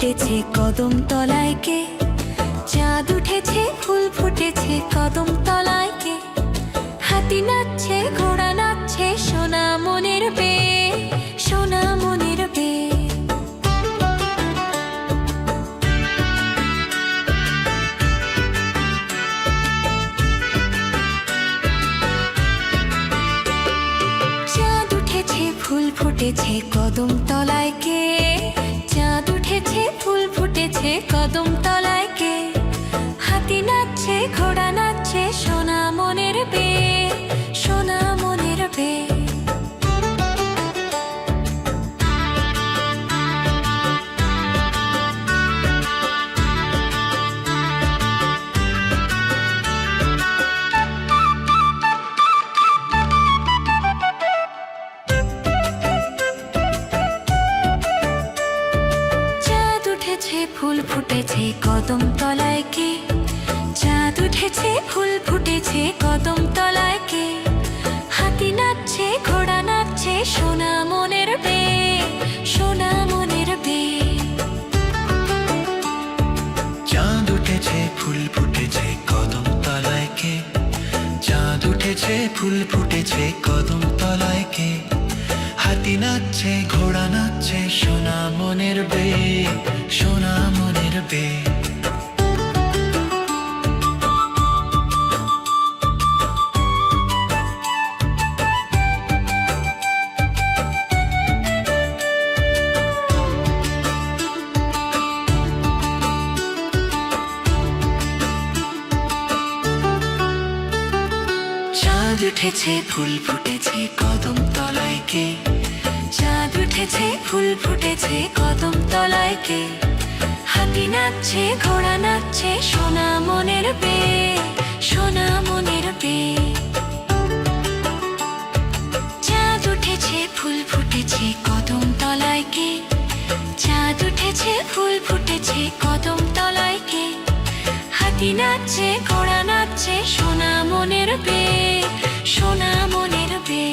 ফুটেছে কদম তলায় কে, চাঁদ উঠেছে ফুল ফুটেছে কদম তলায় কে, হাতি নাচছে ঘোড়া নাচছে সোনা মনের বে, সোনা মনের বে। চাঁদ উঠেছে ফুল ফুটেছে কদম তলায় কে, চাঁদ উঠেছে ফুল ফুটেছে কদম তলায় কে, হাতি নাচছে ঘোড়া নাচছে সোনা মনের বে, সোনা মনের বে। ফুল ফুটেছে কদম তলায় কে, চাঁদ উঠেছে ফুল ফুটেছে কদম তলায় কে, হাতি নাচছে ঘোড়া নাচছে সোনা মনের বে, সোনা মনের বে। চাঁদ উঠেছে ফুল ফুটেছে কদম তলায় কে, চাঁদ উঠেছে ফুল ফুটেছে কদম তলায় কে, হাতি নাচছে ঘোড়া নাচছে সোনা মনের বে, সোনা মনের বে। চাঁদ উঠেছে ফুল ফুটেছে কদম তলায় কে, চাঁদ উঠেছে ফুল ফুটেছে কদম তলায় কে, হাতি নাচছে ঘোড়া নাচছে সোনা মনের বে, সোনা মনের বে। চাঁদ উঠেছে ফুল ফুটেছে কদম তলায় কে, চাঁদ উঠেছে ফুল ফুটেছে কদম তলায় কে, হাতি নাচছে ঘোড়া নাচছে সোনা মনের বে, সোনা মনের বে।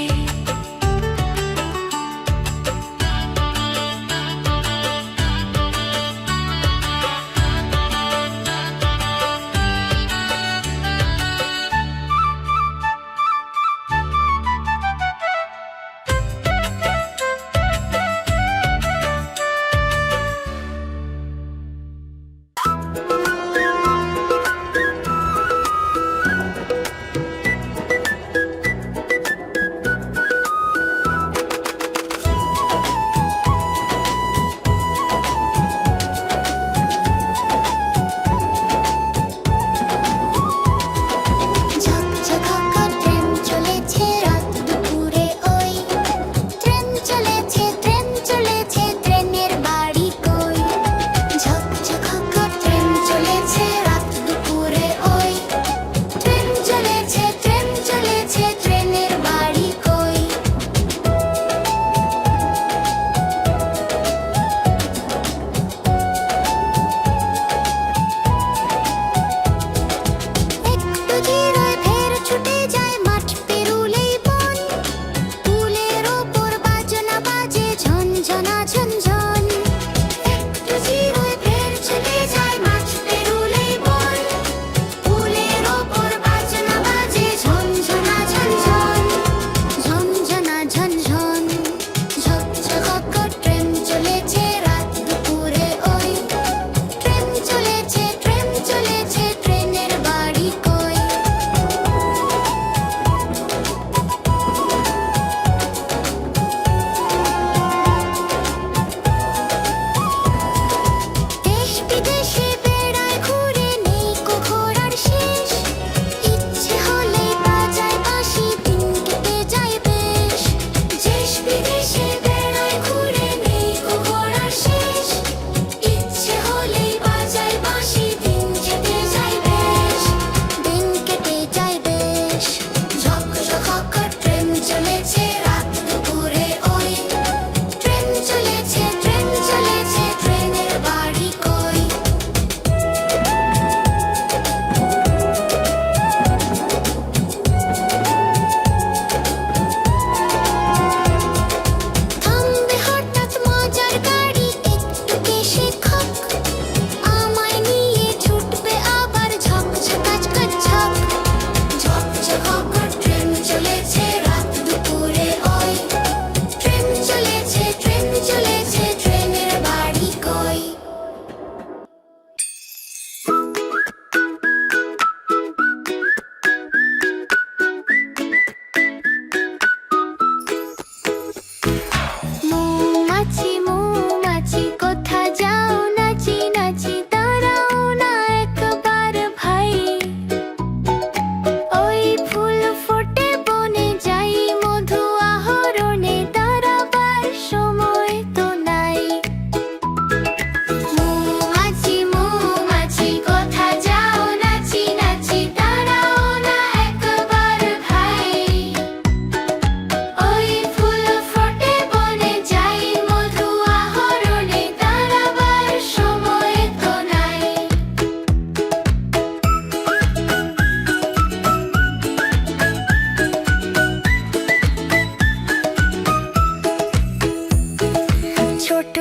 ছোট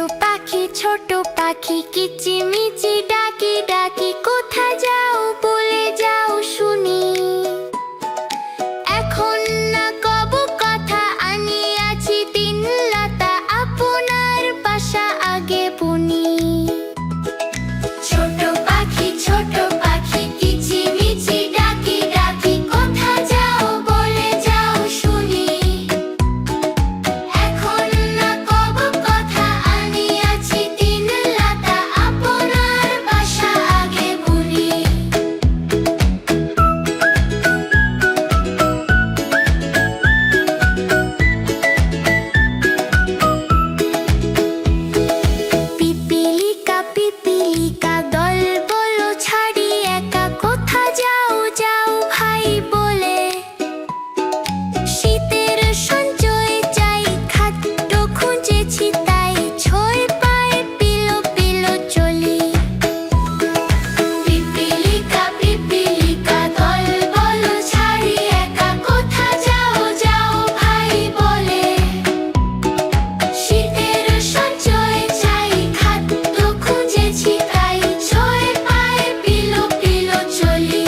পাখি কিচিমিচি ডাকি ডাকি কোথায় যাও বলে যাও শুনি এখন না কব কথা আনিয়াছি তিন লতা আপনার বাসা আগে বুনি ছোট পাখি কিচিমিচি ডাকি ডাকি কোথায় যাও বলে যাও শুনি এখন না কব কথা আনিয়াছি তিন লতা আপনার বাসা আগে বুনি পিপিলিকা দল বলো ছাড়ি একা কোথা যাও যাও ভাই বলে শীতের সঞ্চয় চাই খাদ্য খুঁজেছি তাই ছয় পায়ে পিলো পিলো চলি পিপিলিকা দল বলো ছাড়ি একা কোথা যাও যাও ভাই বলে শীতের সঞ্চয় চাই খাদ্য খুঁজেছি তাই ছয় পায়ে পিলো পিলো চলি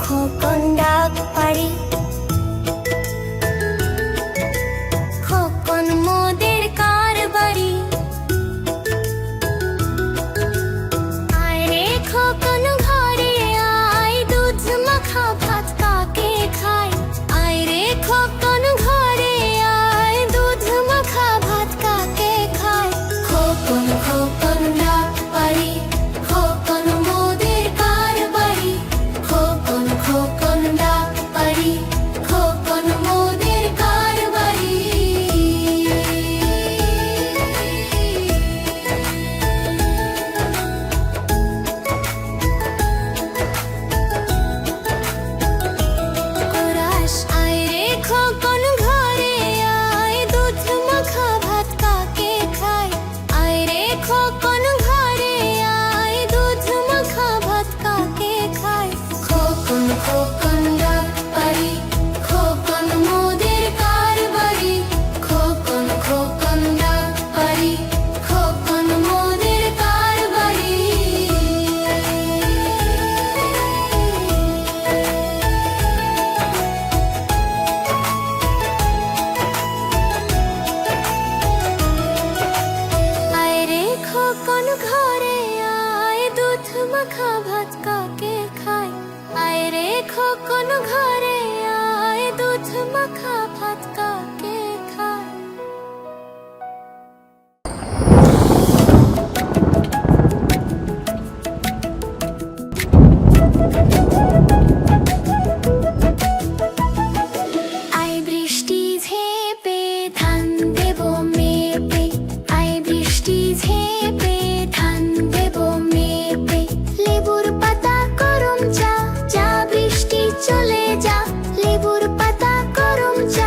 খোকন ডাক পারি খোকন মোদের কারবারি আয় রে খোকন ঘরে আয় দুধ মাখা ভাত কাকে খায় আয় রে খোকন ঘরে আয় দুধ মাখা ভাত কাকে খায় খোকন ডাক পারি খোকন মোদের কারবারি খোকন ডাক পারি খোকন মোদের কারবারি কোরাস আয় রে খোকন ঘরে আয় দুধ মাখা ভাত কাকে খায় আয় রে খোকন ঘরে আয় দুধ মাখা ভাত কাকে খায় খোকন ডাক পারি খোকন মোদের কারবারি খোকন ডাক পারি খোকন মোদের কারবারি আয় রে খোকন ঘরে আয় দুধ মাখা ভাত কাকে খায় আয় রে খোকন ঘরে আয় দুধ মাখা ভাত কাকে খায় আয় বৃষ্টি ঝেপে ধান দেব মেপে আয় বৃষ্টি ঝেপে ধান দেব মেপে লেবুর পাতা গরম চা যা বৃষ্টি চলে যা লেবুর পাতা গরম চা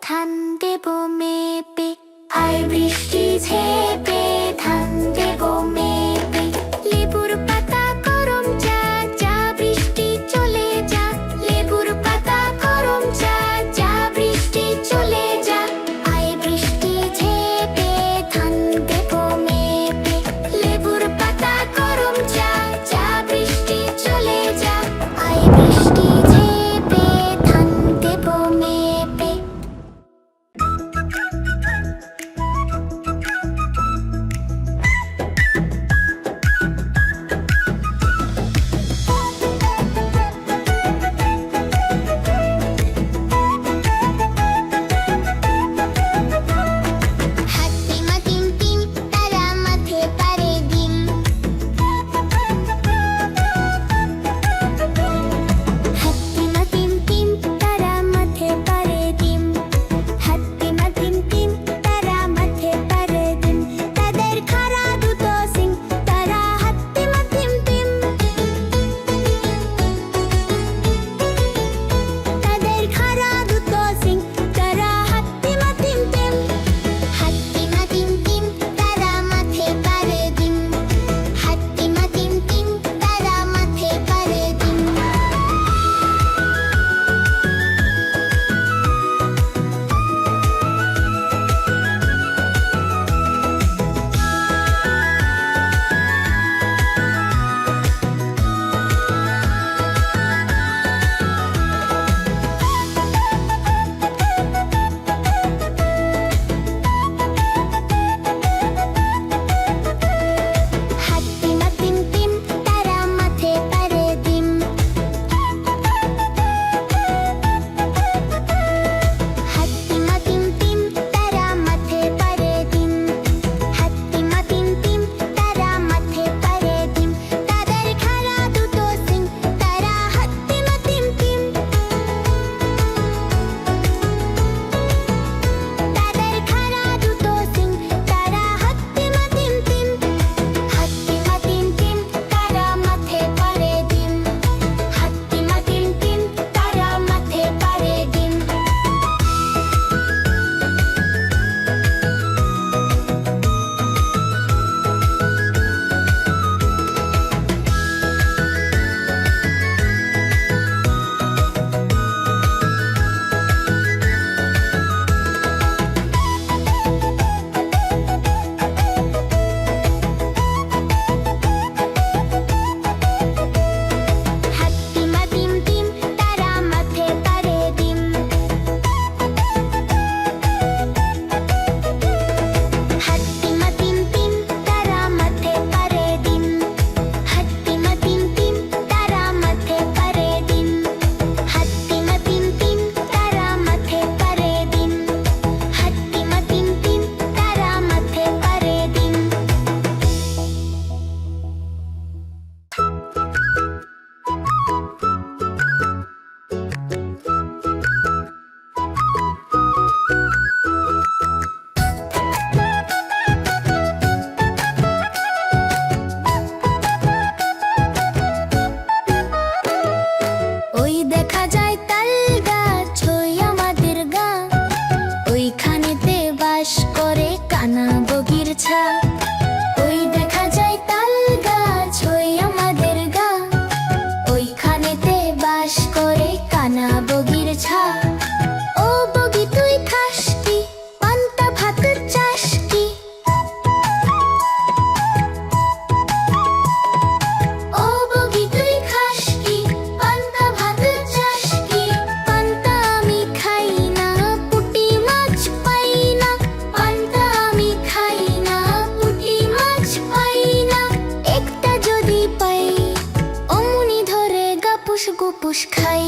ধান দেব মেপে, আয় বৃষ্টি ঝেপে ধান দেব মেপে। লেবুর পাতা গরম চা, চা বৃষ্টি চলে যা। লেবুর পাতা গরম চা, চা বৃষ্টি চলে যা। আয় বৃষ্টি ঝেপে ধান দেব মেপে। লেবুর পাতা গরম চা, চা বৃষ্টি চলে যা। আয় বৃষ্টি ঝেপে ধান দেব মেপে। হাতিমা টিম টিম তারা মাঠে পারে ডিম। হাতিমা টিম টিম তারা মাঠে পারে ডিম। হাতিমা টিম টিম তারা মাঠে পারে ডিম। তাদের খাড়া দুটো সিং, তারা হাতিমা টিম টিম। তাদের খাড়া দুটো সিং, তারা হাতিমা টিম টিম। হাতিমা টিম টিম তারা মাঠে পারে ডিম। হাতিমা টিম টিম তারা মাঠে পারে ডিম। হাতিমা টিম টিম তারা মাঠে পারে ডিম। হাতিমা টিম টিম তারা মাঠে পারে ডিম। হাতিমা টিম টিম তারা মাঠে পারে ডিম। তাদের খাড়া দুটো সিং, তারা হাতিমা টিম টিম। তাদের খাড়া দুটো সিং, তারা হাতিমা টিম টিম। হাতিমা টিম টিম তারা মাঠে পারে ডিম। হাতিমা টিম টিম তারা মাঠে পারে ডিম। হাতিমা টিম টিম তারা মাঠে পারে ডিম। হাতিমা টিম টিম তারা মাঠে পারে ডিম। হাতিমা টিম টিম তারা মাঠে পারে ডিম। হাতিমা টিম টিম তারা মাঠে পারে ডিম। হাতিমা টিম টিম তারা মাঠে পারে ডিম। ওই দেখা যায় তাল গাছ, ওই আমাদের গাঁ। ওইখানেতে বাস করে কানা বগির ছা। ওই দেখা যায় তাল গাছ, ওই আমাদের গাঁ। ওইখানেতে বাস করে কানা বগির ছা। ও বগি তুই খাস কি, পান্তা ভাত চাস কি? ও বগি তুই খাস কি, পান্তা ভাত চাস কি? পান্তা আমি খাই না, পুঁটি মাছ পাই না। পান্তা আমি খাই না, পুঁটি মাছ পাই না। একটা যদি পাই, অমনি ধরে গাপুস গুপুস খাই।